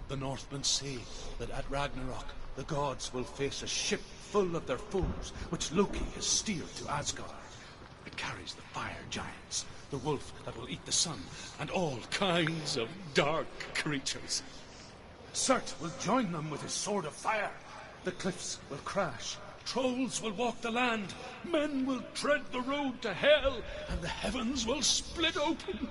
The Northmen say that at Ragnarok, the gods will face a ship full of their foes, which Loki has steered to Asgard. It carries the fire giants, the wolf that will eat the sun, and all kinds of dark creatures. Surt will join them with his sword of fire. The cliffs will crash, trolls will walk the land, men will tread the road to hell, and the heavens will split open.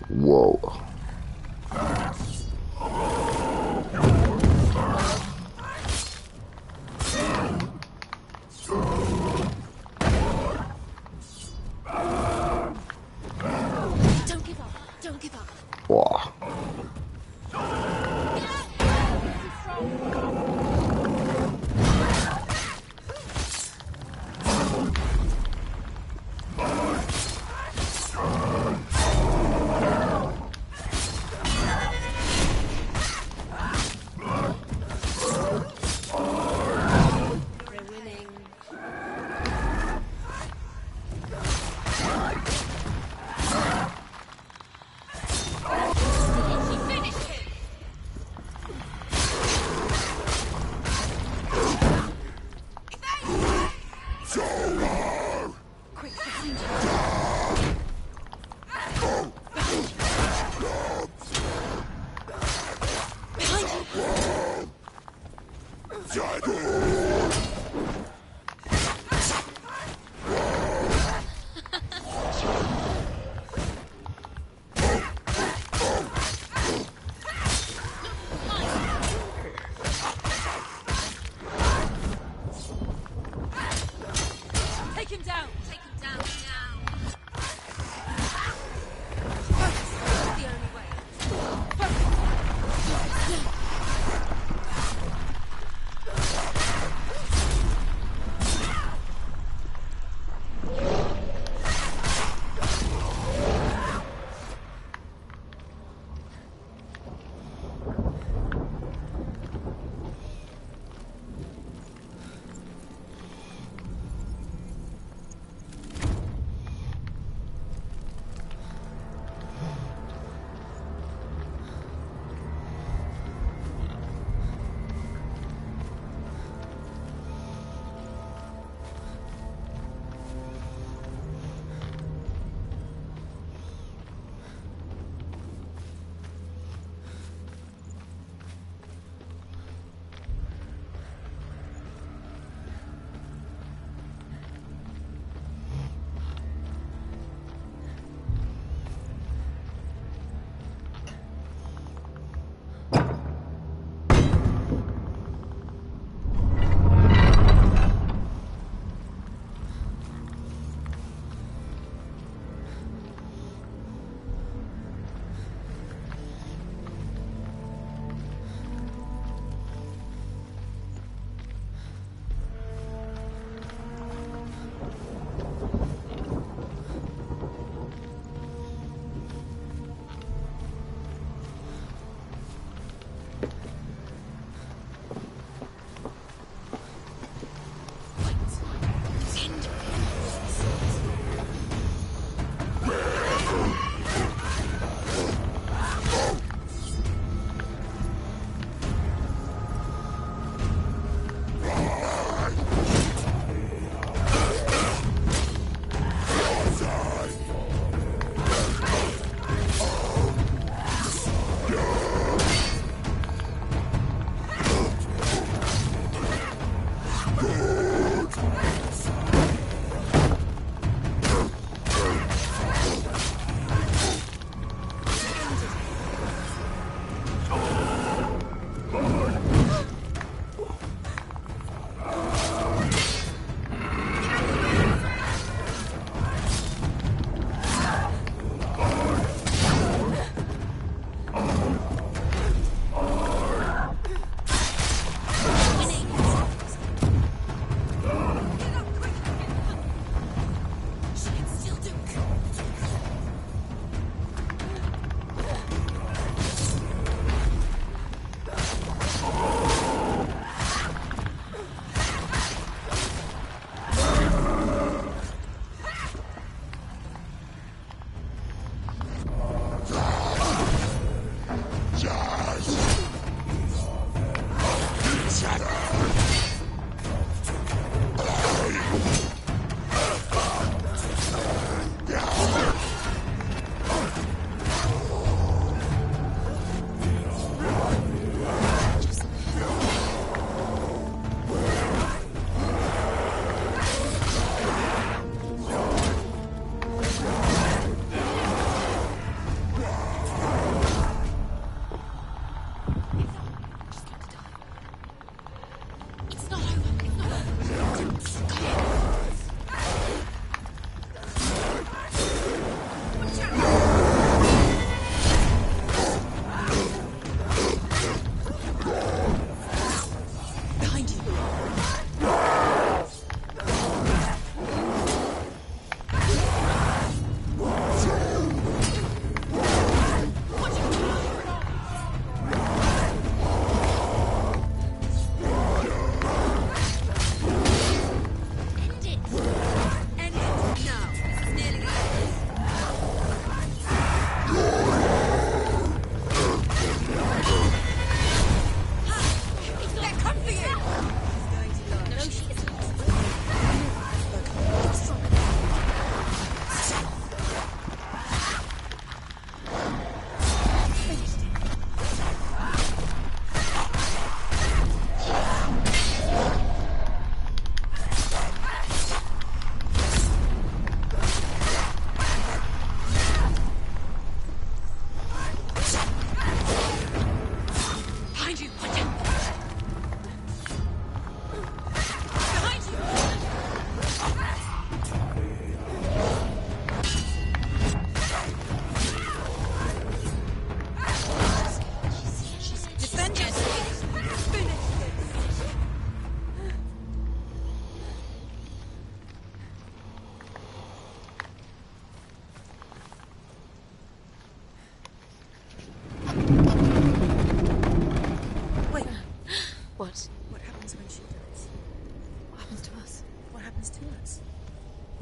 Whoa. Don't give up. Don't give up. Wow.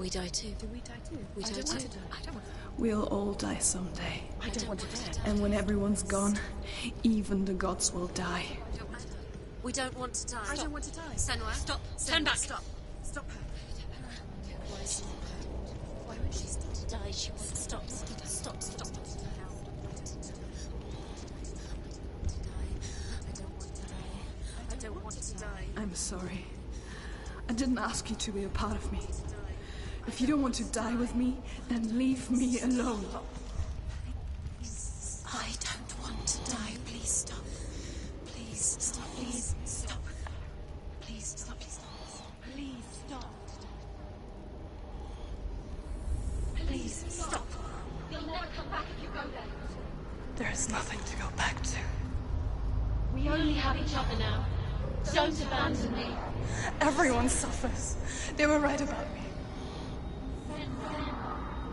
We die too. Do we die too? We die too. I don't want to. We'll all die someday. I don't want to die. And when everyone's gone, even the gods will die. We don't want to die. I don't want to die. Senua, Stop. Turn back. Stop. Stop her. Why would she stop to die? She wants to stop. Stop. I don't want to die. I don't want to die. I'm sorry. I didn't ask you to be a part of me. If you don't want to die with me, then leave me alone. I don't want to die. Please stop. Please stop. Please stop. Please stop. Please stop. Please stop. Please stop. You'll never come back if you go there. There is nothing to go back to. We only have each other now. Don't abandon me. Everyone suffers. They were right about me.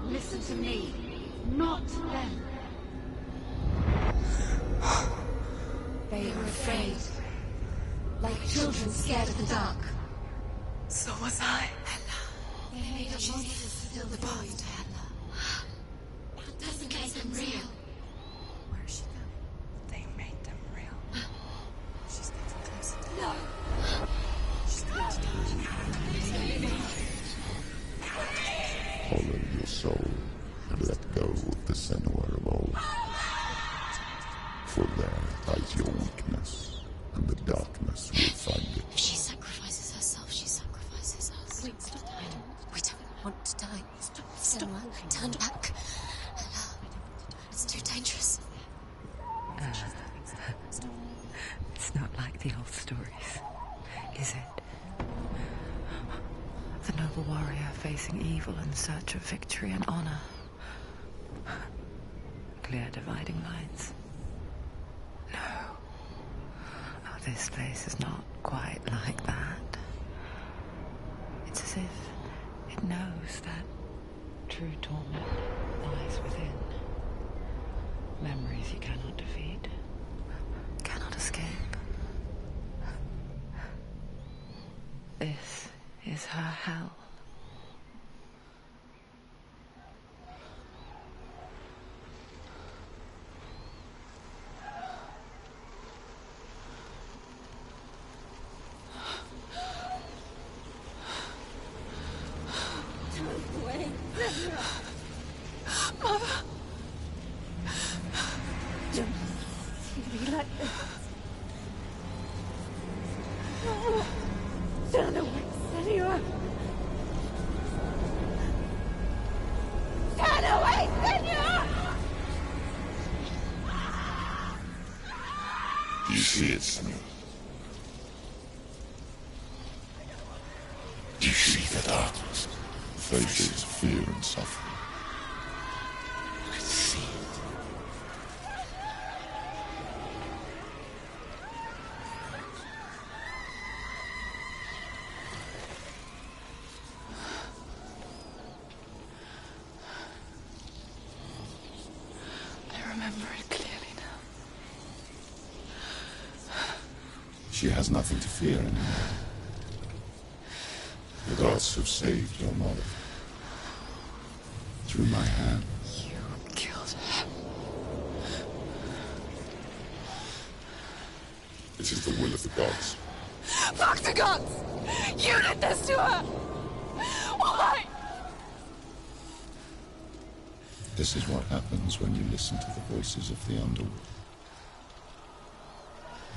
Listen to me, not them. They were afraid. Like children scared of the dark. So was I. They made up monsters to fill the void. That doesn't make them real. Where is she going? They made them real. She's getting closer. No. She's going to die. Follow your soul and let go of the Senua of old. For there lies your weakness, and the darkness will find it. If she sacrifices herself, she sacrifices us. Wait, stop. We don't want to die. Stop. Senua, turn back. It's too dangerous. It's not like the old stories, is it? The noble warrior facing evil in search of victory and honor. Clear dividing lines. No. Oh, this place is not quite like that. It's as if it knows that true torment lies within. Memories you cannot defeat, cannot escape. This is her hell. Be like this. Turn away, Senua. Turn away, Senua! Do you see it, Senua? Do you see the darkness? Faces of fear and suffering. I see it. I remember it clearly now. She has nothing to fear anymore. The gods have saved your mother. Through my hand. You killed her. It is the will of the gods. Fuck the gods! You did this to her! Why? This is what happens when you listen to the voices of the underworld.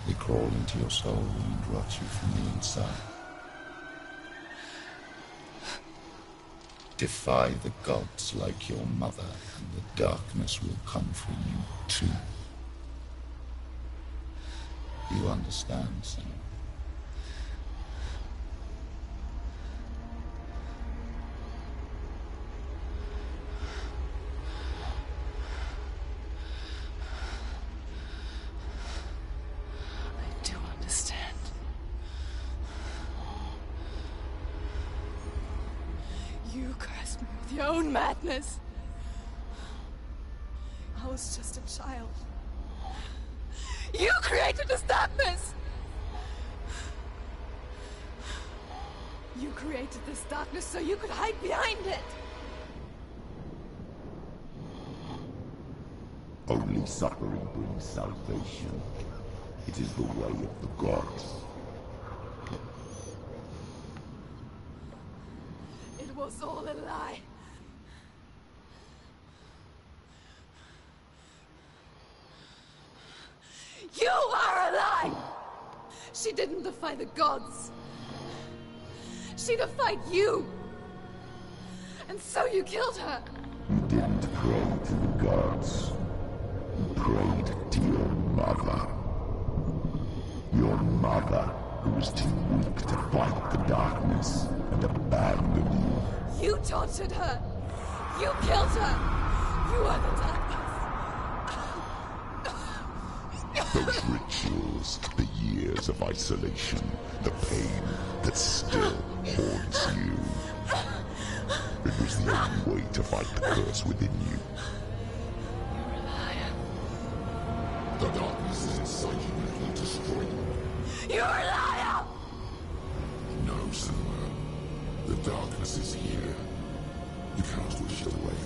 They crawl into your soul and rot you from the inside. Defy the gods like your mother, and the darkness will come for you too. You understand, Senua? I do understand. You cursed me with your own madness. I was just a child. You created this darkness! You created this darkness so you could hide behind it! Only suffering brings salvation. It is the way of the gods. It was all a lie. You are a lie! She didn't defy the gods. She defied you. And so you killed her. You didn't pray to the gods. You prayed to your mother. Your mother, who was too weak to fight the darkness and abandon you. You tortured her. You killed her. You are the darkness. Those rituals, the years of isolation, the pain that still haunts you. It was the only way to fight the curse within you. You're a liar. The darkness is inside you and it will destroy you. You're a liar! No, Samuel. The darkness is here. You cannot wish it away.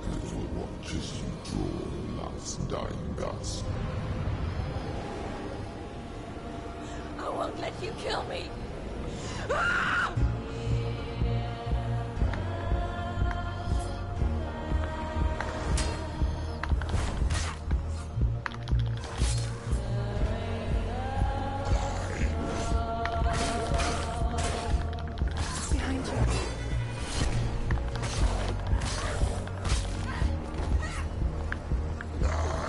And it will watch as you draw your last dying gasp. I won't let you kill me. Ah! Behind you. Behind you.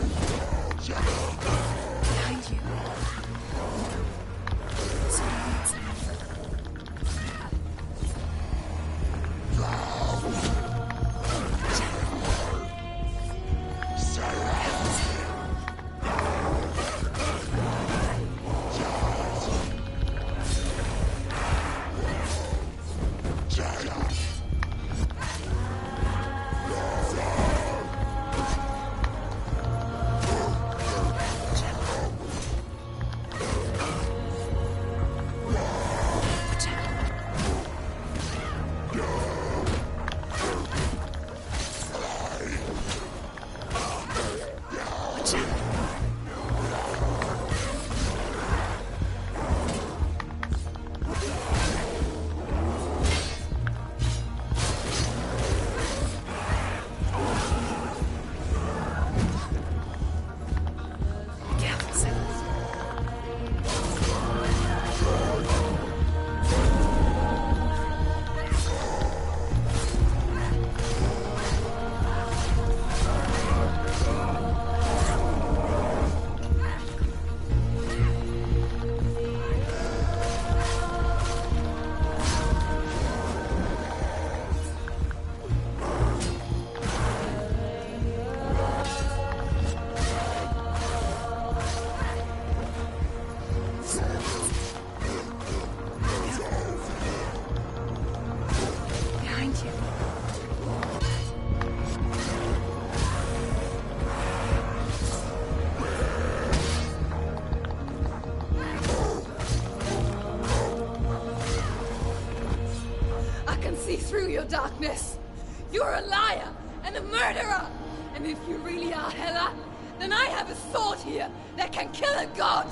Darkness. You're a liar and a murderer. And if you really are Hela, then I have a sword here that can kill a god.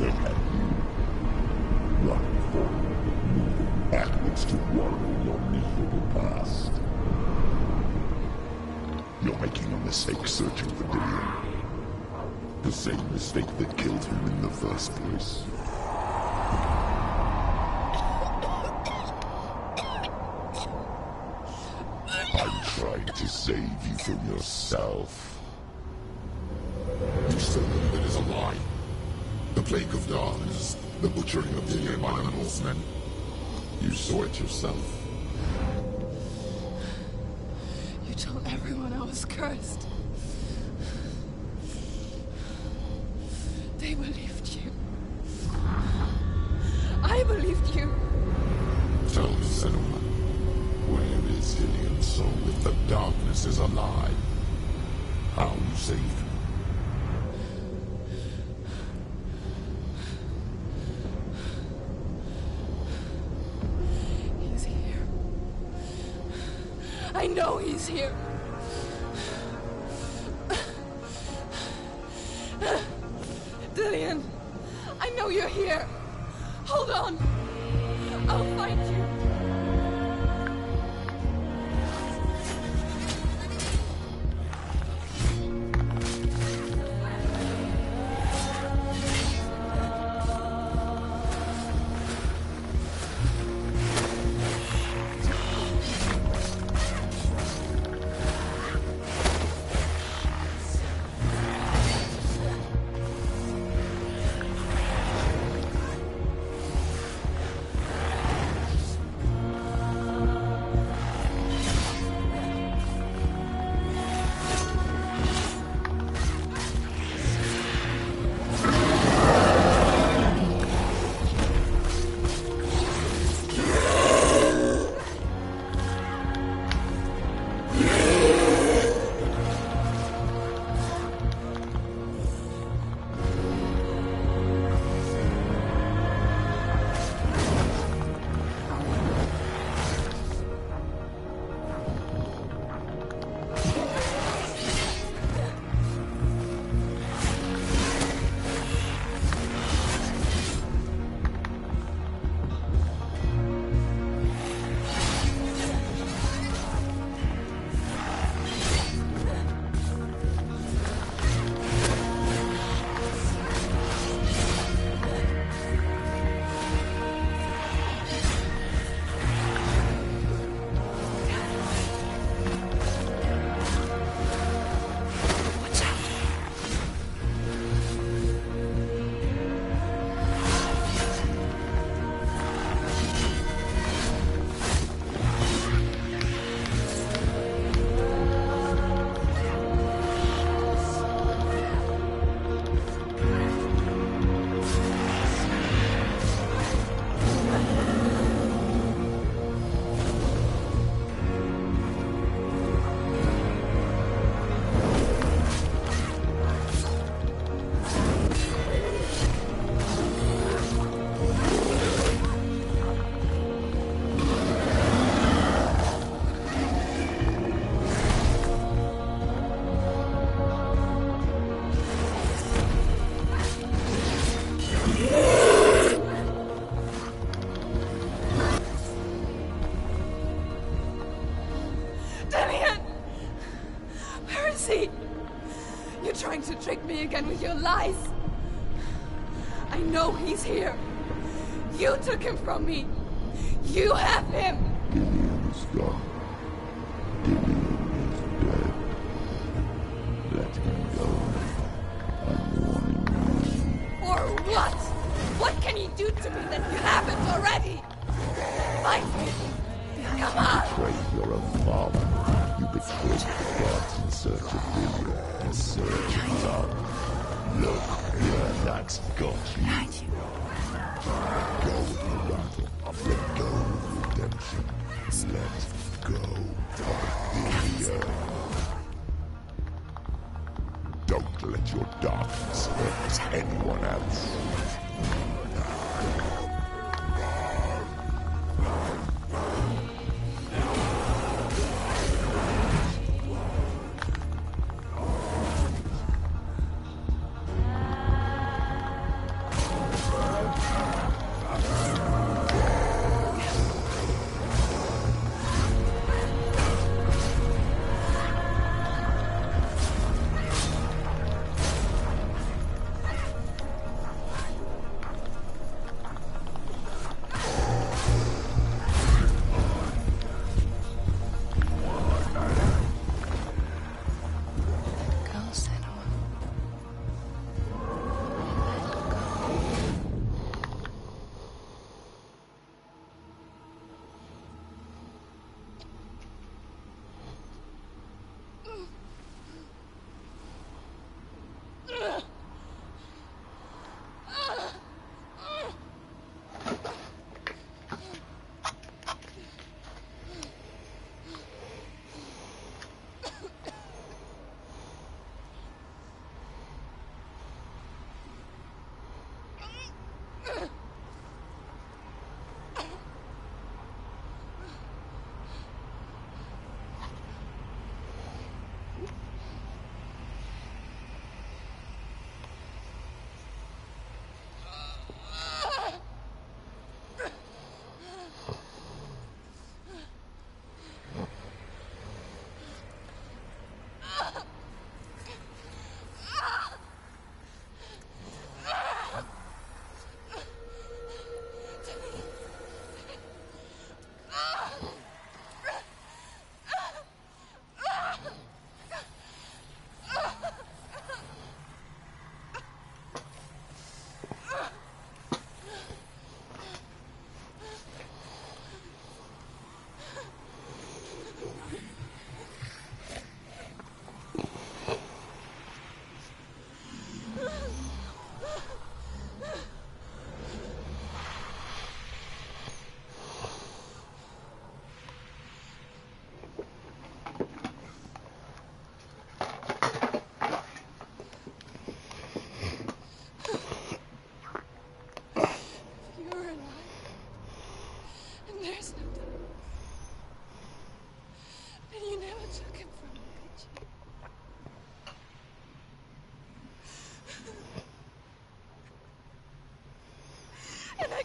Look at you. Running forward, moving backwards to wallow your miserable past. You're making a mistake searching for Dillion. The same mistake that killed him in the first place. I'm trying to save you from yourself. You said that it is a lie. The plague of darkness, the butchering of Dillion by the Northmen. You saw it yourself. You told everyone I was cursed. They believed you. I believed you. Tell me, Senua, where is Dillion's soul if the darkness is alive? How you saved her? I know he's here. Dillian, I know you're here. Hold on. I'll find you. Trying to trick me again with your lies. I know he's here. You took him from me. You have him. Dillian is gone. Dillian is dead. Let him go. I'm warning you. Or what? What can he do to me that you haven't already? Fight me. Come on. You betrayed your own father. You betrayed the gods in search of Dillian. In search of love. Look where that's got you. Let go of the battle. Let go of redemption. Let go of Dillian. Don't let your darkness hurt anyone else.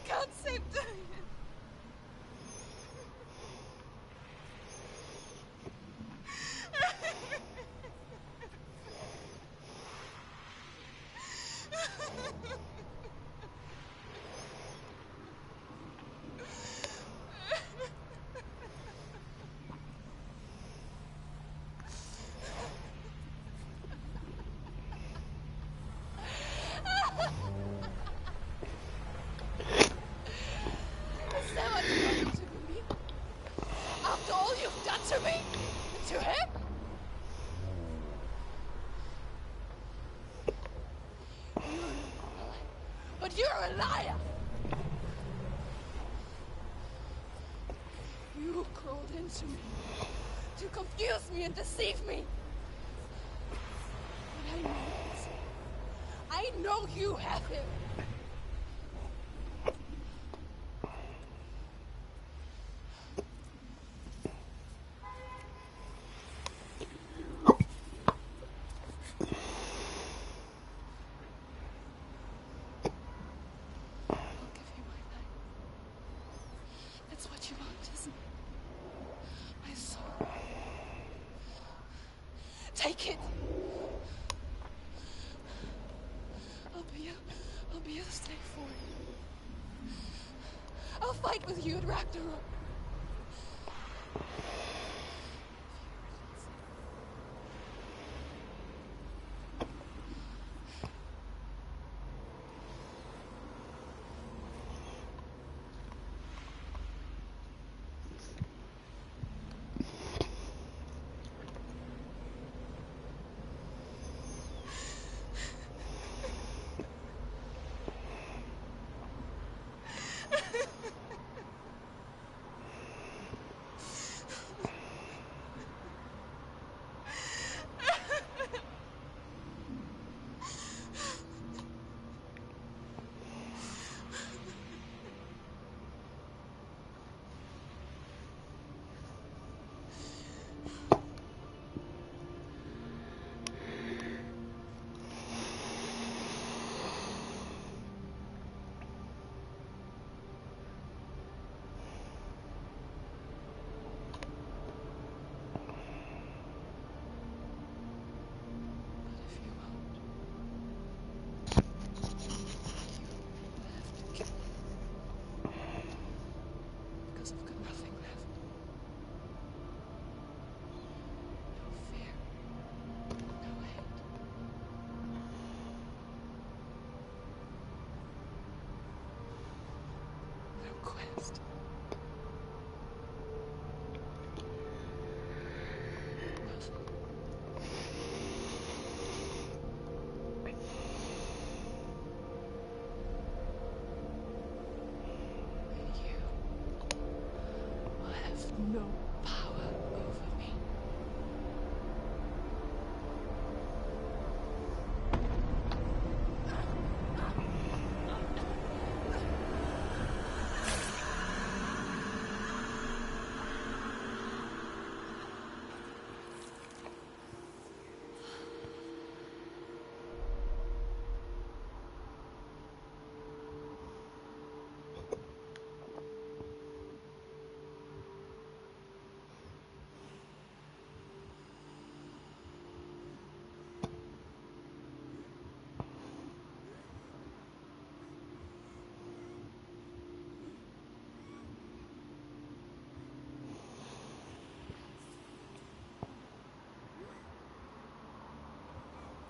can't save Diane. Is that what you want me to believe? After all you've done to me? And to him? But you're a liar! You crawled into me to confuse me and deceive me. But I know this. I know you have him. I'll give you my life. That's what you want, isn't it? My soul. Take it. I'll be a slave for you. I'll fight with you at Ragnarok. Because I've got nothing left. No fear. No hate. No quest. Nothing. And you will have no power over me.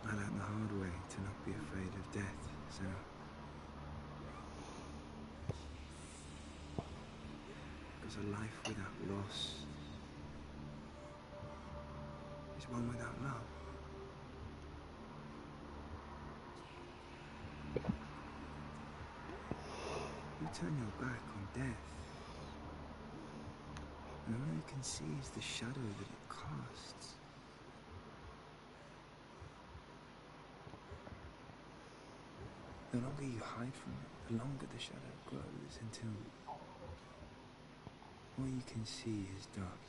I learned the hard way to not be afraid of death, so... Because a life without loss is one without love. You turn your back on death, and all you can see is the shadow that it casts. The longer you hide from it, the longer the shadow grows until all you can see is darkness.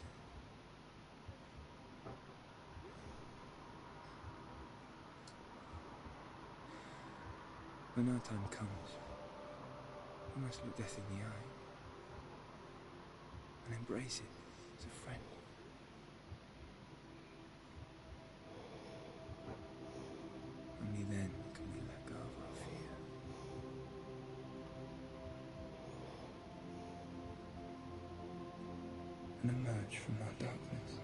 When our time comes, You must look death in the eye and embrace it as a friend. Only then can we let go of our fear. And emerge from that darkness.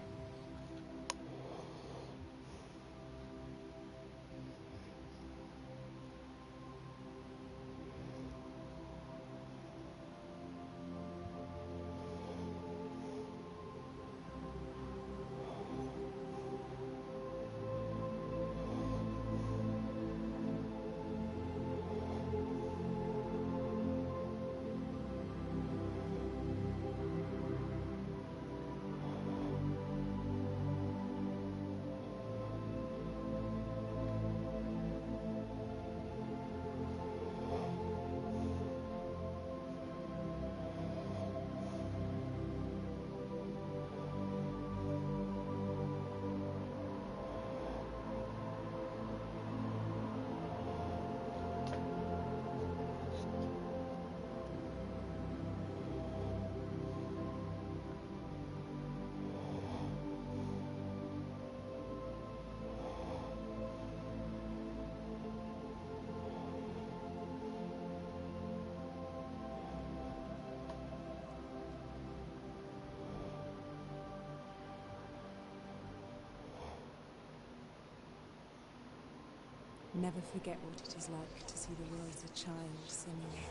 Never forget what it is like to see the world as a child singing.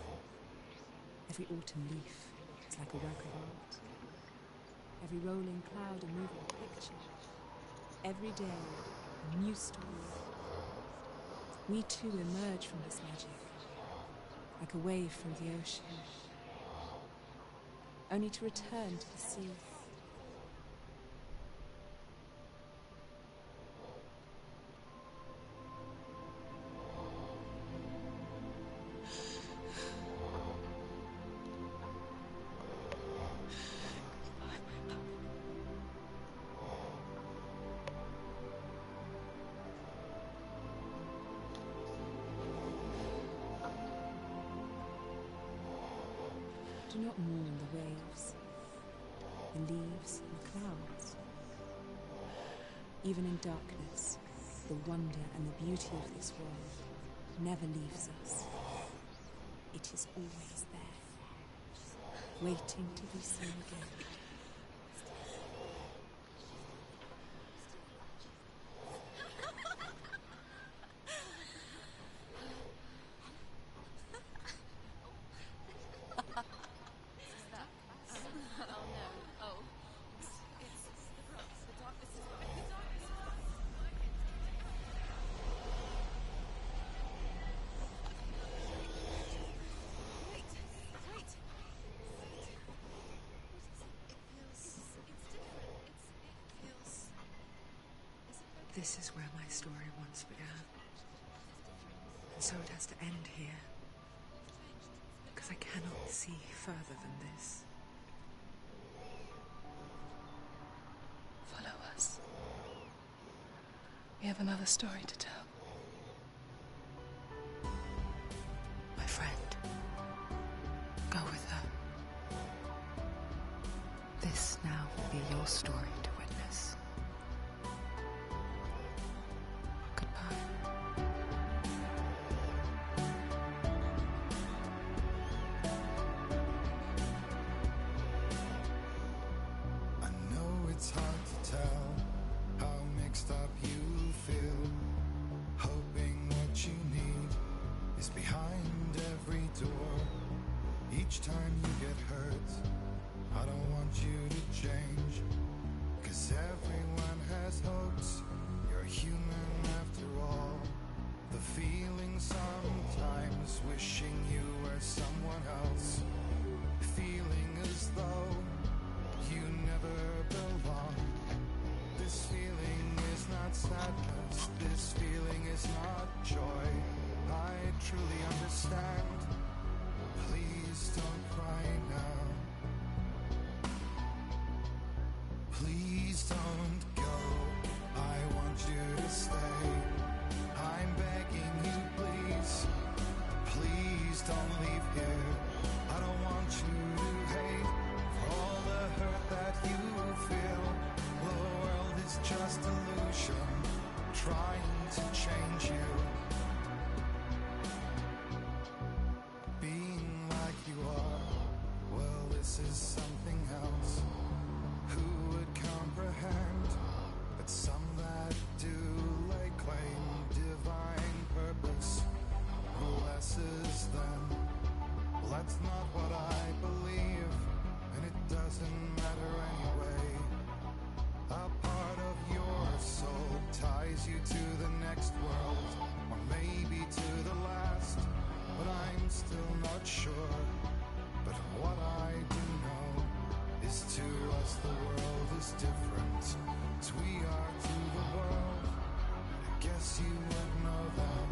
Every autumn leaf is like a work of art. Every rolling cloud a moving picture. Every day a new story. We too emerge from this magic, like a wave from the ocean, only to return to the sea. Do not mourn the waves, the leaves and the clouds. Even in darkness, the wonder and the beauty of this world never leaves us. It is always there, waiting to be seen again. This is where my story once began. And so it has to end here. Because I cannot see further than this. Follow us. We have another story to tell. My friend, go with her. This now will be your story to witness. It's hard to tell how mixed up you feel, hoping what you need is behind every door. Each time you get hurt, I don't want you to change, 'cause everyone has hopes. You're human after all. The feeling sometimes wishing you were someone else, feeling as though you never belong. This feeling is not sadness, this feeling is not joy. I truly understand. Please don't cry now. Please don't go. I want you to stay. I'm begging you, please. Please don't leave here. this is something else. Who would comprehend that some that do lay claim divine purpose blesses them? Well, that's not what I believe, and it doesn't matter anyway. A part of your soul ties you to the next world, or maybe to the last, but I'm still not sure. But what I do know is to us the world is different as we are to the world. I guess you would know that.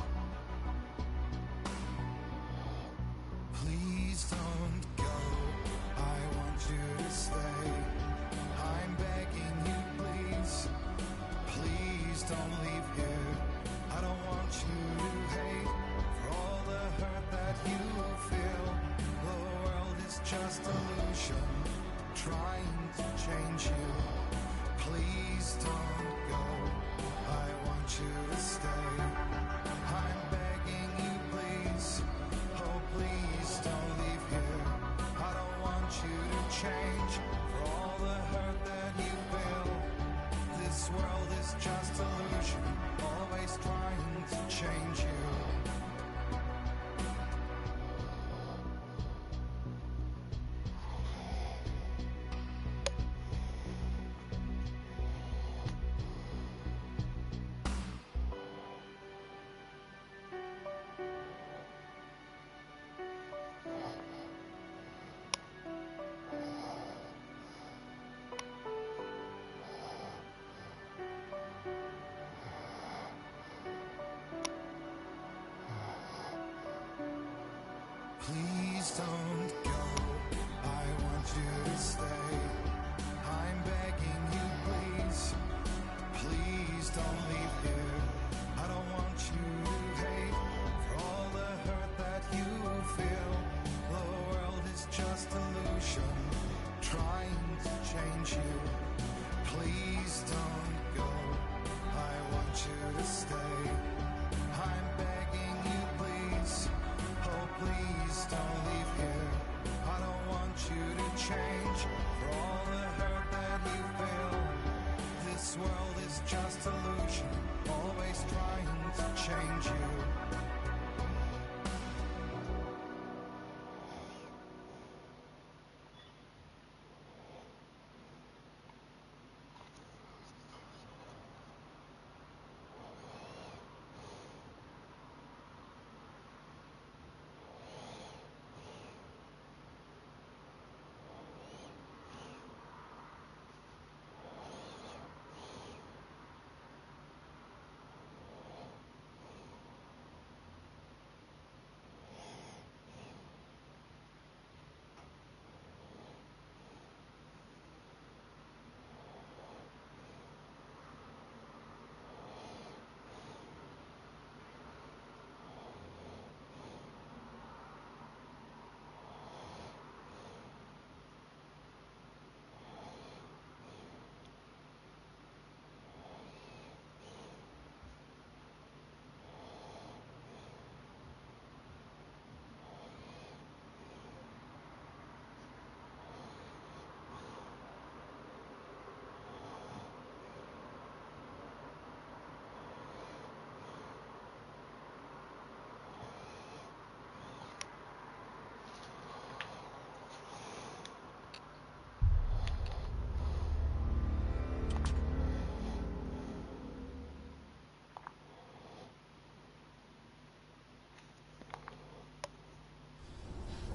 Please don't go, I want you to stay. I'm begging you, please. Please don't leave here. I don't want you to hate for all the hurt that you feel. The world is just illusion, trying to change you. Please don't go, I want you to stay. I'm begging you, please. Oh, please don't leave here. I don't want you to change for all the hurt that you feel. This world is just illusion, always trying to change you. Please don't go, I want you to stay. I'm begging you, please. Please don't leave here. I don't want you to hate for all the hurt that you feel. The world is just illusion, trying to change you. Please don't go, I want you to stay. I'm begging you, please. Oh, please don't leave here. I don't want you to change for all the hurt that you feel. This world is just illusion, always trying to change you.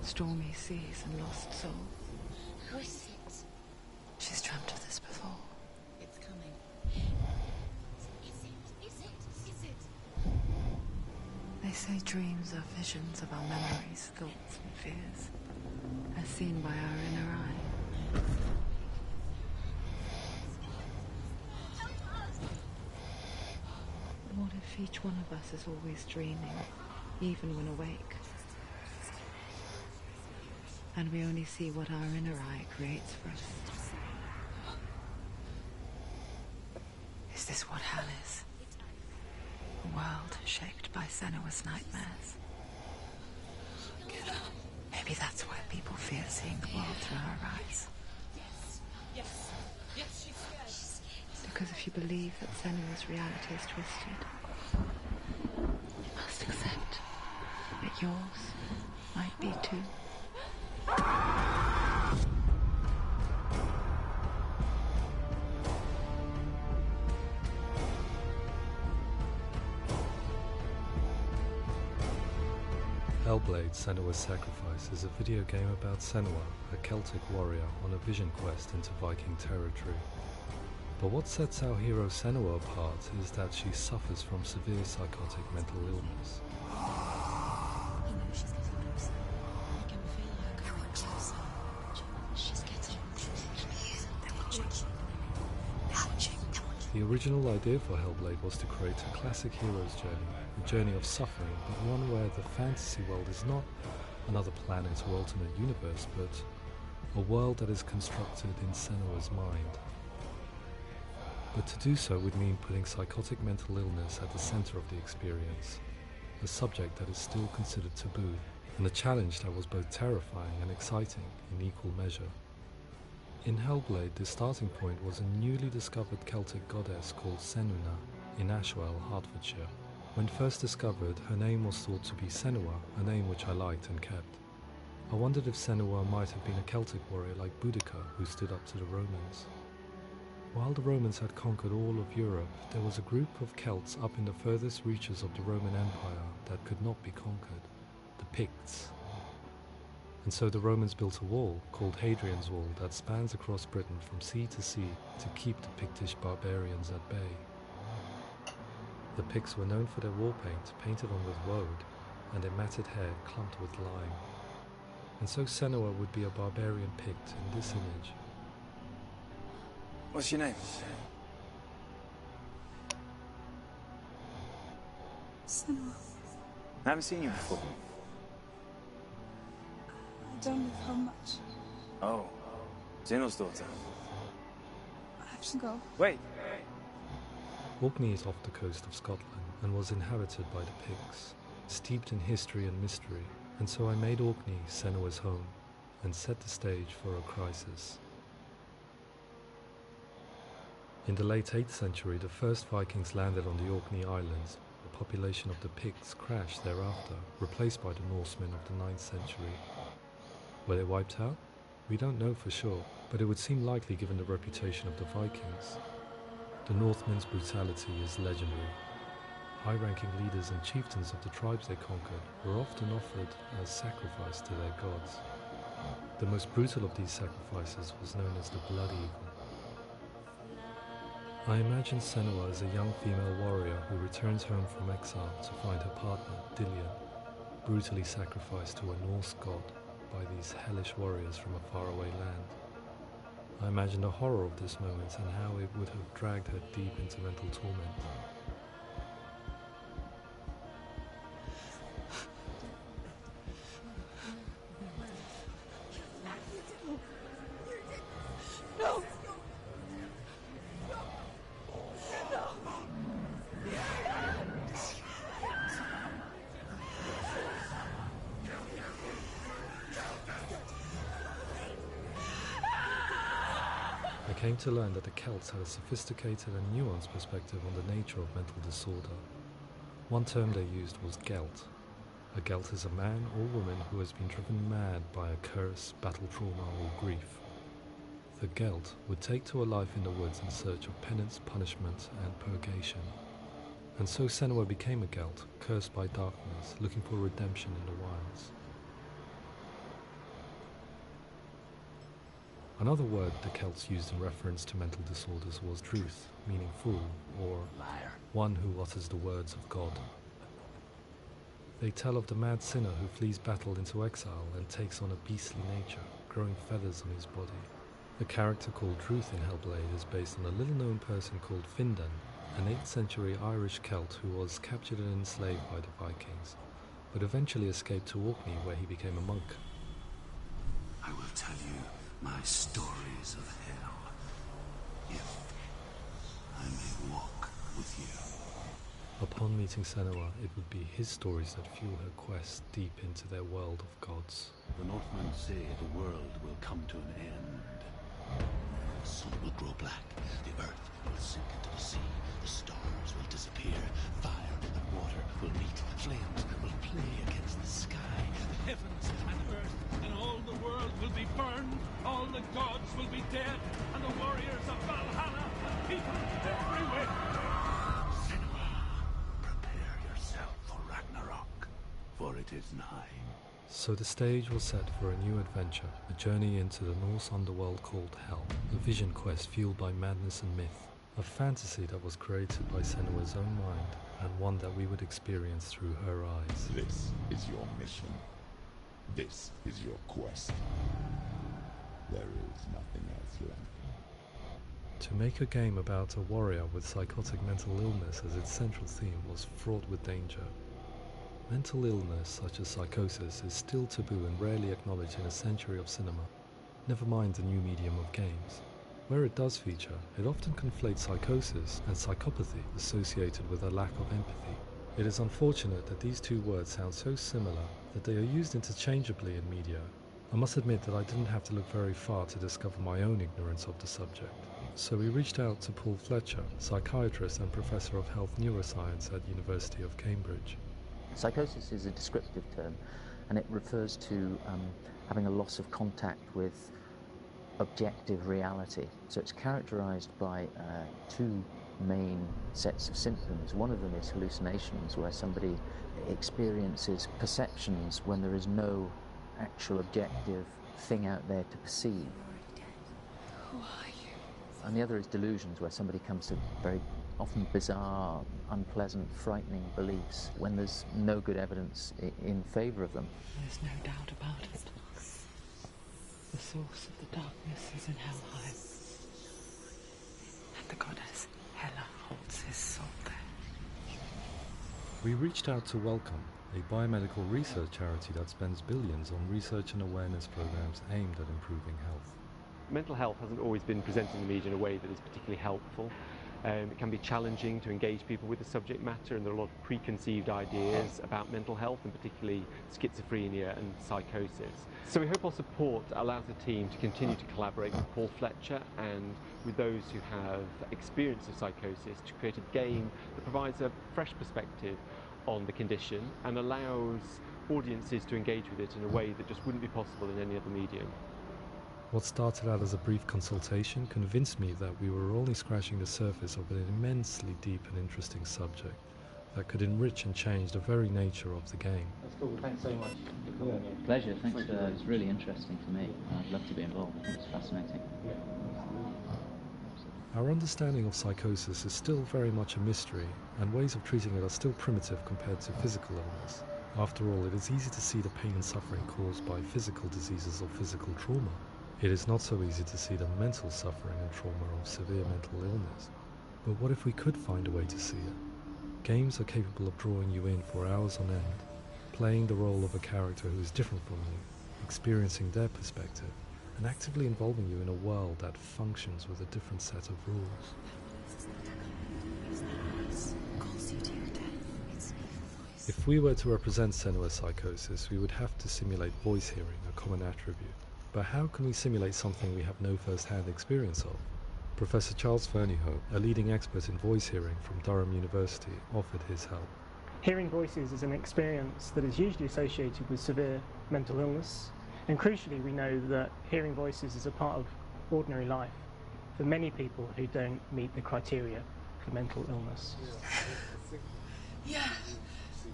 Stormy seas and lost souls. Who is it? She's dreamt of this before. It's coming. Is it? They say dreams are visions of our memories, thoughts and fears, as seen by our inner eye. But what if each one of us is always dreaming, even when awake? And we only see what our inner eye creates for us. Is this what hell is? A world shaped by Senua's nightmares. Get up. Maybe that's why people fear seeing the world through her eyes. Yes, she's scared. Because if you believe that Senua's reality is twisted, you must accept that yours might be too. Hellblade: Senua's Sacrifice is a video game about Senua, a Celtic warrior on a vision quest into Viking territory. But what sets our hero Senua apart is that she suffers from severe psychotic mental illness. You know she's getting closer. I can feel her coming closer. She's getting closer. They're watching. The original idea for Hellblade was to create a classic hero's journey, a journey of suffering, but one where the fantasy world is not another planet or alternate universe, but a world that is constructed in Senua's mind. But to do so would mean putting psychotic mental illness at the center of the experience, a subject that is still considered taboo, and a challenge that was both terrifying and exciting in equal measure. In Hellblade, the starting point was a newly discovered Celtic goddess called Senuna in Ashwell, Hertfordshire. When first discovered, her name was thought to be Senua, a name which I liked and kept. I wondered if Senua might have been a Celtic warrior like Boudica, who stood up to the Romans. While the Romans had conquered all of Europe, there was a group of Celts up in the furthest reaches of the Roman Empire that could not be conquered, the Picts. And so the Romans built a wall, called Hadrian's Wall, that spans across Britain from sea to sea to keep the Pictish barbarians at bay. The Picts were known for their war paint, painted on with woad, and their matted hair clumped with lime. And so Senua would be a barbarian Pict in this image. What's your name? Senua, I haven't seen you before. I don't live home much. Oh, Zeno's daughter. I have to go. Wait. Orkney is off the coast of Scotland and was inhabited by the Picts, steeped in history and mystery, and so I made Orkney Senua's home and set the stage for a crisis. In the late 8th century, the first Vikings landed on the Orkney Islands. The population of the Picts crashed thereafter, replaced by the Norsemen of the 9th century. Were they wiped out? We don't know for sure, but it would seem likely given the reputation of the Vikings. The Northmen's brutality is legendary. High-ranking leaders and chieftains of the tribes they conquered were often offered as sacrifice to their gods. The most brutal of these sacrifices was known as the Blood Eagle. I imagine Senua as a young female warrior who returns home from exile to find her partner, Dillion, brutally sacrificed to a Norse god by these hellish warriors from a faraway land. I imagine the horror of this moment and how it would have dragged her deep into mental torment. No! I came to learn that the Celts had a sophisticated and nuanced perspective on the nature of mental disorder. One term they used was Gelt. A Gelt is a man or woman who has been driven mad by a curse, battle trauma, or grief. The Gelt would take to a life in the woods in search of penance, punishment, and purgation. And so Senua became a Gelt, cursed by darkness, looking for redemption in the wilds. Another word the Celts used in reference to mental disorders was truth, meaning fool, or liar, one who utters the words of God. They tell of the mad sinner who flees battle into exile and takes on a beastly nature, growing feathers on his body. The character called Truth in Hellblade is based on a little-known person called Findan, an 8th century Irish Celt who was captured and enslaved by the Vikings, but eventually escaped to Orkney where he became a monk. I will tell you my stories of hell, if I may walk with you. Upon meeting Senua, it would be his stories that fuel her quest deep into their world of gods. The Northmen say the world will come to an end. The sun will grow black, the earth will sink into the sea, the stars will disappear, fire and water will meet, flames will play against the sky, the heavens and earth and all the world will be burned, all the gods will be dead, and the warriors of Valhalla and people everywhere. Senua, prepare yourself for Ragnarok, for it is nigh. So the stage was set for a new adventure, a journey into the Norse underworld called Hell, a vision quest fueled by madness and myth, a fantasy that was created by Senua's own mind, and one that we would experience through her eyes. This is your mission. This is your quest. There is nothing else left. To make a game about a warrior with psychotic mental illness as its central theme was fraught with danger. Mental illness, such as psychosis, is still taboo and rarely acknowledged in a century of cinema, never mind the new medium of games. Where it does feature, it often conflates psychosis and psychopathy associated with a lack of empathy. It is unfortunate that these two words sound so similar that they are used interchangeably in media. I must admit that I didn't have to look very far to discover my own ignorance of the subject. So we reached out to Paul Fletcher, psychiatrist and professor of health neuroscience at University of Cambridge. Psychosis is a descriptive term, and it refers to having a loss of contact with objective reality. So it's characterized by two main sets of symptoms. One of them is hallucinations, where somebody experiences perceptions when there is no actual objective thing out there to perceive. Who are you? And the other is delusions, where somebody comes to very often bizarre, unpleasant, frightening beliefs when there's no good evidence in favour of them. There's no doubt about it. The source of the darkness is in Helheim. And the goddess Hela holds his soul there. We reached out to Welcome, a biomedical research charity that spends billions on research and awareness programs aimed at improving health. Mental health hasn't always been presented in the media in a way that is particularly helpful. It can be challenging to engage people with the subject matter, and there are a lot of preconceived ideas about mental health, and particularly schizophrenia and psychosis. So we hope our support allows the team to continue to collaborate with Paul Fletcher and with those who have experience of psychosis to create a game that provides a fresh perspective on the condition and allows audiences to engage with it in a way that just wouldn't be possible in any other medium. What started out as a brief consultation convinced me that we were only scratching the surface of an immensely deep and interesting subject that could enrich and change the very nature of the game. That's cool, thanks so much. Pleasure, thanks for that. It's really interesting for me. I'd love to be involved. I think it's fascinating. Our understanding of psychosis is still very much a mystery, and ways of treating it are still primitive compared to physical illness. After all, it is easy to see the pain and suffering caused by physical diseases or physical trauma. It is not so easy to see the mental suffering and trauma of severe mental illness. But what if we could find a way to see it? Games are capable of drawing you in for hours on end, playing the role of a character who is different from you, experiencing their perspective, and actively involving you in a world that functions with a different set of rules. If we were to represent Senua's psychosis, we would have to simulate voice hearing, a common attribute. But how can we simulate something we have no first-hand experience of? Professor Charles Fernyhough, a leading expert in voice hearing from Durham University, offered his help. Hearing voices is an experience that is usually associated with severe mental illness, and crucially we know that hearing voices is a part of ordinary life for many people who don't meet the criteria for mental illness. Yeah.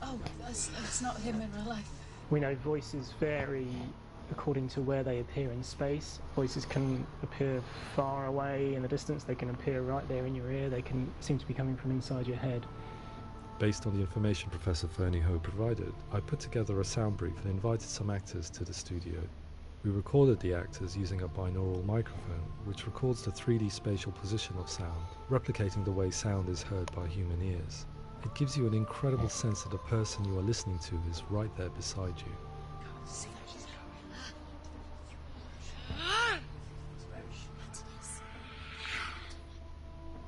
Oh, that's not him in real life. We know voices vary according to where they appear in space. Voices can appear far away in the distance, they can appear right there in your ear, they can seem to be coming from inside your head. Based on the information Professor Fernyhough provided, I put together a sound brief and invited some actors to the studio. We recorded the actors using a binaural microphone, which records the 3D spatial position of sound, replicating the way sound is heard by human ears. It gives you an incredible sense that the person you are listening to is right there beside you.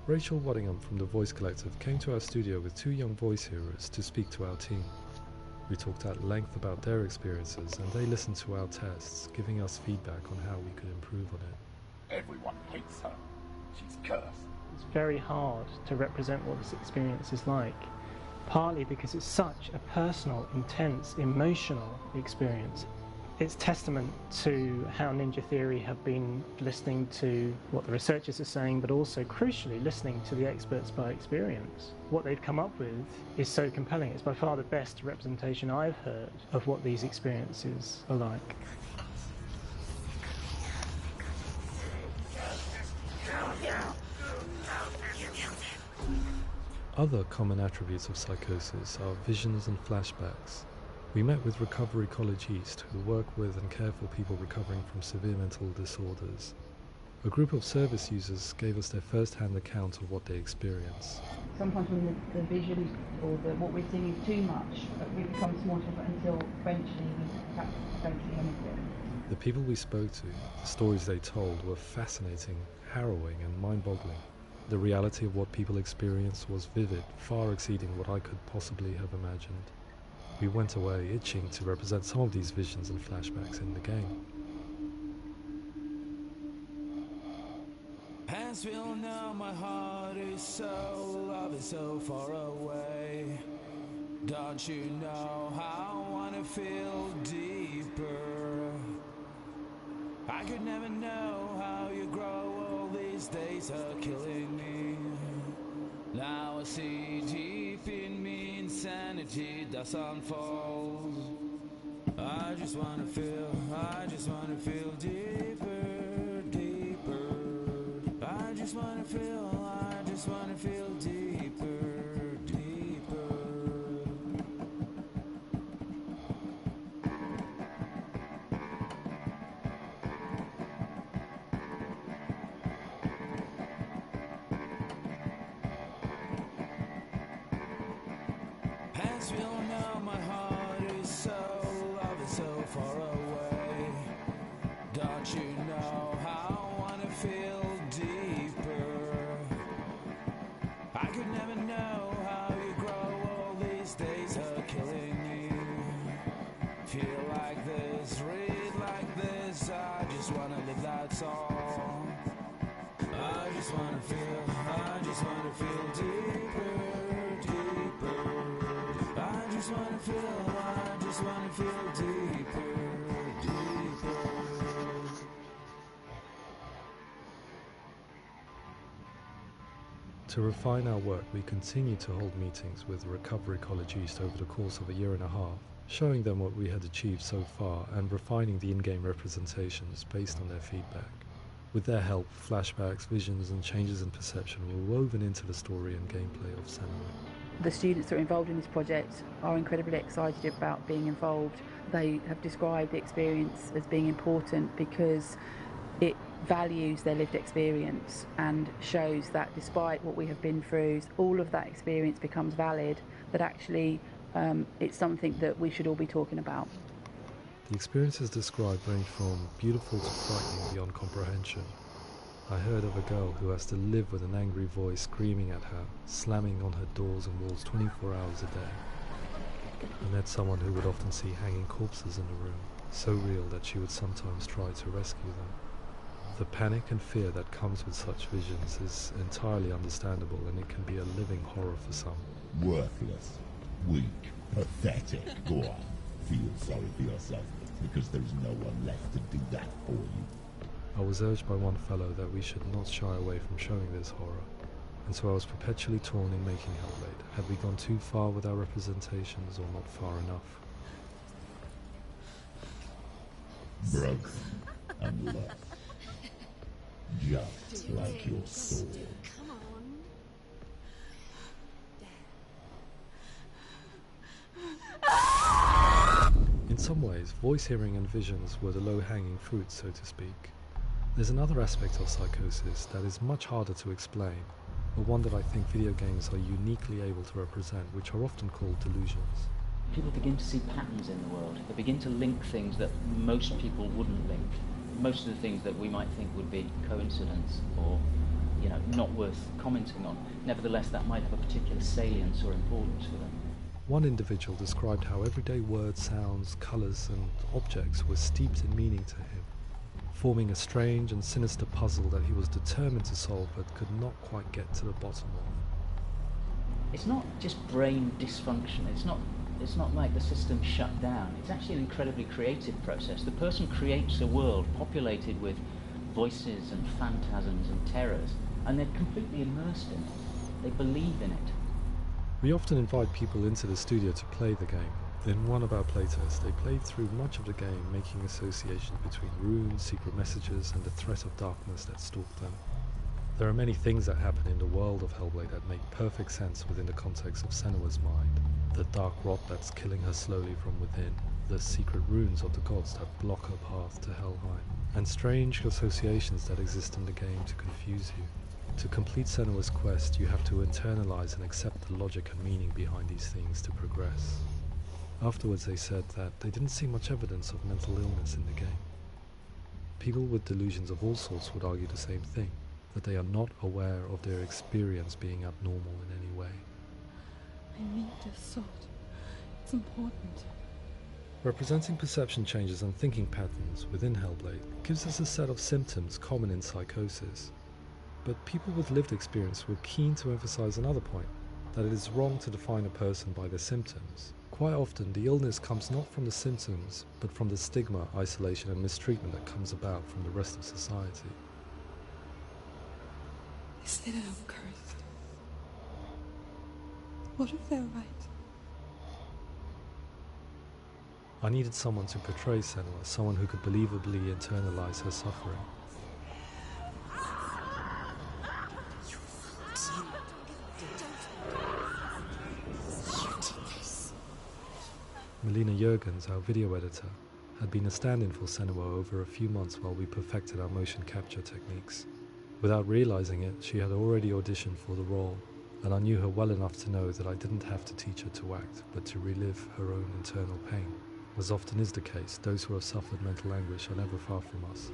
Rachel Waddingham from the Voice Collective came to our studio with 2 young voice hearers to speak to our team. We talked at length about their experiences and they listened to our tests, giving us feedback on how we could improve on it. Everyone hates her. She's cursed. It's very hard to represent what this experience is like, partly because it's such a personal, intense, emotional experience. It's testament to how Ninja Theory have been listening to what the researchers are saying, but also, crucially, listening to the experts by experience. What they've come up with is so compelling. It's by far the best representation I've heard of what these experiences are like. Other common attributes of psychosis are visions and flashbacks. We met with Recovery College East, who work with and care for people recovering from severe mental disorders. A group of service users gave us their first-hand account of what they experience. Sometimes when the vision or what we're seeing is too much, we become small until eventually we perhaps don't see anything. The people we spoke to, the stories they told, were fascinating, harrowing and mind-boggling. The reality of what people experienced was vivid, far exceeding what I could possibly have imagined. We went away itching to represent some of these visions and flashbacks in the game. As we all know, my heart is so, love is so far away. Don't you know how I wanna feel deeper? I could never know how you grow, all these days are killing me. Now I see deep in me, insanity does unfold. I just wanna feel deeper, deeper. I just wanna feel deeper, deeper. As we all know, my heart is so, love is so far away. Don't you know how I wanna feel deeper? I could never know how you grow, all these days are killing me. Feel like this, read like this, I just wanna live that song. I just wanna feel deeper, deeper. I just wanna feel deeper, deeper. To refine our work, we continue to hold meetings with Recovery College East over the course of a year and a half, showing them what we had achieved so far and refining the in-game representations based on their feedback. With their help, flashbacks, visions and changes in perception were woven into the story and gameplay of Samurai. The students that are involved in this project are incredibly excited about being involved. They have described the experience as being important because it values their lived experience and shows that despite what we have been through, all of that experience becomes valid, that actually it's something that we should all be talking about. The experiences described range from beautiful to frightening beyond comprehension. I heard of a girl who has to live with an angry voice screaming at her, slamming on her doors and walls 24 hours a day. I met someone who would often see hanging corpses in the room, so real that she would sometimes try to rescue them. The panic and fear that comes with such visions is entirely understandable, and it can be a living horror for some. Worthless, weak, pathetic. Go on, feel sorry for yourself, because there's no one left to do that for you. I was urged by one fellow that we should not shy away from showing this horror, and so I was perpetually torn in making Hellblade. Had we gone too far with our representations or not far enough? Broken and lost. Just like your soul. Come on. In some ways, voice hearing and visions were the low-hanging fruit, so to speak. There's another aspect of psychosis that is much harder to explain, but one that I think video games are uniquely able to represent, which are often called delusions. People begin to see patterns in the world. They begin to link things that most people wouldn't link. Most of the things that we might think would be coincidence or not worth commenting on. Nevertheless, that might have a particular salience or importance for them. One individual described how everyday words, sounds, colours and objects were steeped in meaning to him, forming a strange and sinister puzzle that he was determined to solve but could not quite get to the bottom of. It's not just brain dysfunction, it's not like the system shut down. It's actually an incredibly creative process. The person creates a world populated with voices and phantasms and terrors, and they're completely immersed in it. They believe in it. We often invite people into the studio to play the game. In one of our playtests, they played through much of the game, making associations between runes, secret messages, and the threat of darkness that stalked them. There are many things that happen in the world of Hellblade that make perfect sense within the context of Senua's mind. The dark rot that's killing her slowly from within, the secret runes of the gods that block her path to Helheim, and strange associations that exist in the game to confuse you. To complete Senua's quest, you have to internalize and accept the logic and meaning behind these things to progress. Afterwards they said that they didn't see much evidence of mental illness in the game. People with delusions of all sorts would argue the same thing, that they are not aware of their experience being abnormal in any way. I need this sword. It's important. Representing perception changes and thinking patterns within Hellblade gives us a set of symptoms common in psychosis. But people with lived experience were keen to emphasize another point, that it is wrong to define a person by their symptoms. Quite often, the illness comes not from the symptoms, but from the stigma, isolation and mistreatment that comes about from the rest of society. They say that I'm cursed. What if they're right? I needed someone to portray Senua, someone who could believably internalize her suffering. Melina Jurgens, our video editor, had been a stand-in for Senua over a few months while we perfected our motion capture techniques. Without realizing it, she had already auditioned for the role, and I knew her well enough to know that I didn't have to teach her to act, but to relive her own internal pain. As often is the case, those who have suffered mental anguish are never far from us.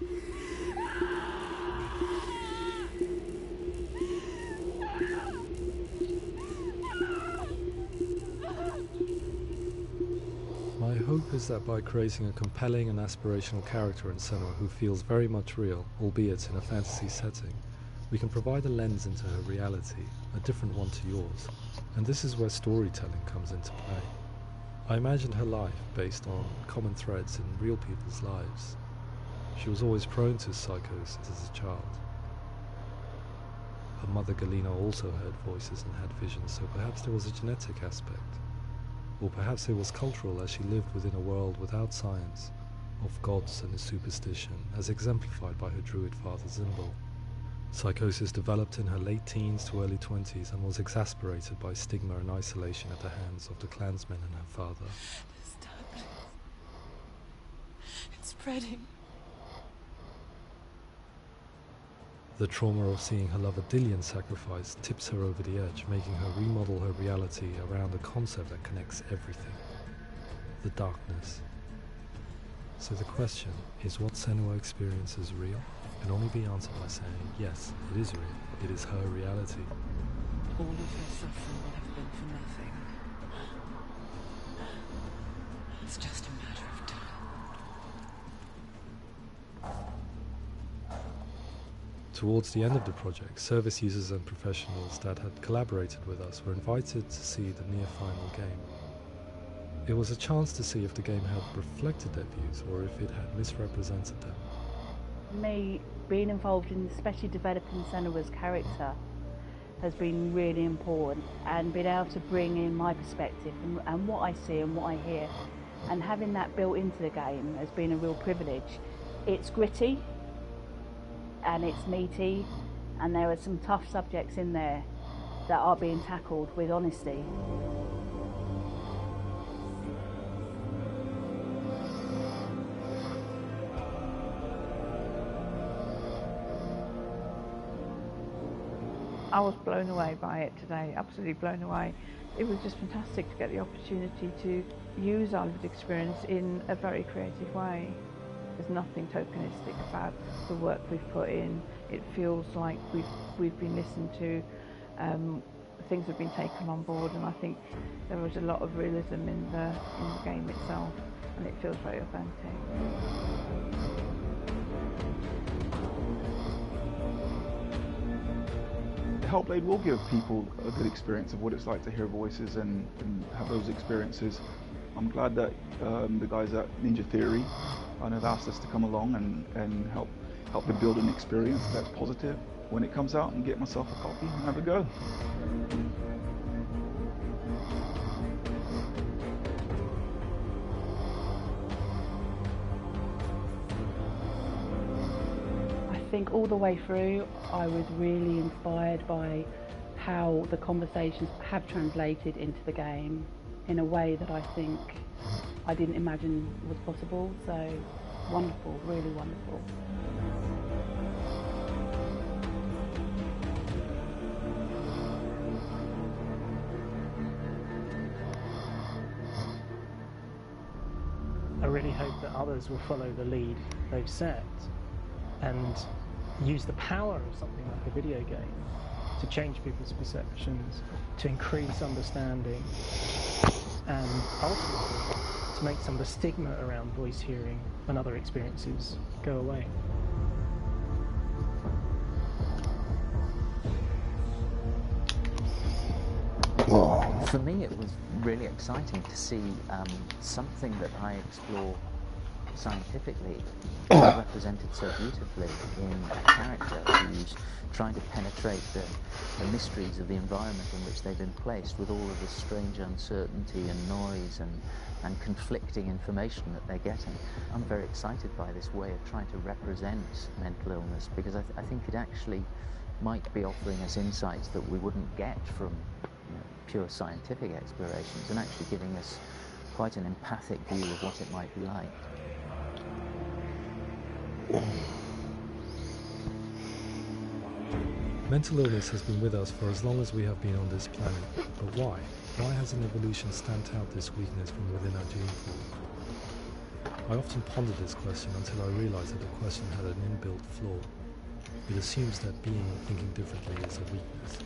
My hope is that by creating a compelling and aspirational character in Senua who feels very much real, albeit in a fantasy setting, we can provide a lens into her reality, a different one to yours, and this is where storytelling comes into play. I imagined her life based on common threads in real people's lives. She was always prone to psychosis as a child. Her mother Galina also heard voices and had visions, so perhaps there was a genetic aspect. Or perhaps it was cultural, as she lived within a world without science, of gods and a superstition, as exemplified by her druid father Zimbal. Psychosis developed in her late teens to early 20s and was exacerbated by stigma and isolation at the hands of the clansmen and her father. This darkness. It's spreading. The trauma of seeing her lover Dillian sacrificed tips her over the edge, making her remodel her reality around a concept that connects everything: the darkness. So the question is, what Senua experiences real? Can only be answered by saying, yes, it is real. It is her reality. All of her suffering will have been for nothing. It's just a matter of time. Towards the end of the project, service users and professionals that had collaborated with us were invited to see the near-final game. It was a chance to see if the game had reflected their views or if it had misrepresented them. Me being involved in especially developing Senua's character has been really important, and being able to bring in my perspective and what I see and what I hear, and having that built into the game has been a real privilege. It's gritty and it's meaty, and there are some tough subjects in there that are being tackled with honesty. I was blown away by it today, absolutely blown away. It was just fantastic to get the opportunity to use our lived experience in a very creative way. There's nothing tokenistic about the work we've put in. It feels like we've been listened to, things have been taken on board, and I think there was a lot of realism in the game itself, and it feels very authentic. Hellblade will give people a good experience of what it's like to hear voices and have those experiences. I'm glad that the guys at Ninja Theory have asked us to come along and help them build an experience that's positive when it comes out, and get myself a copy and have a go. I think all the way through I was really inspired by how the conversations have translated into the game in a way that I think I didn't imagine was possible. So wonderful, really wonderful. I really hope that others will follow the lead they've set and use the power of something like a video game to change people's perceptions, to increase understanding, and ultimately to make some of the stigma around voice hearing and other experiences go away. For me, it was really exciting to see something that I explore scientifically represented so beautifully in a character who's trying to penetrate the mysteries of the environment in which they've been placed, with all of the strange uncertainty and noise and conflicting information that they're getting. I'm very excited by this way of trying to represent mental illness, because I think it actually might be offering us insights that we wouldn't get from pure scientific explorations, and actually giving us quite an empathic view of what it might be like. Mental illness has been with us for as long as we have been on this planet, but why? Why hasn't evolution stamped out this weakness from within our gene pool? I often pondered this question until I realized that the question had an inbuilt flaw. It assumes that being or thinking differently is a weakness.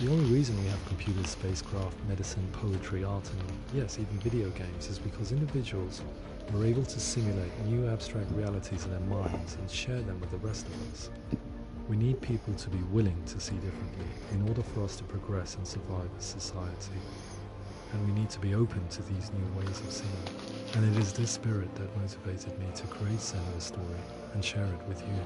The only reason we have computers, spacecraft, medicine, poetry, art, and yes, even video games is because individuals were able to simulate new abstract realities in their minds and share them with the rest of us. We need people to be willing to see differently in order for us to progress and survive as society. And we need to be open to these new ways of seeing. And it is this spirit that motivated me to create Senua's story and share it with you.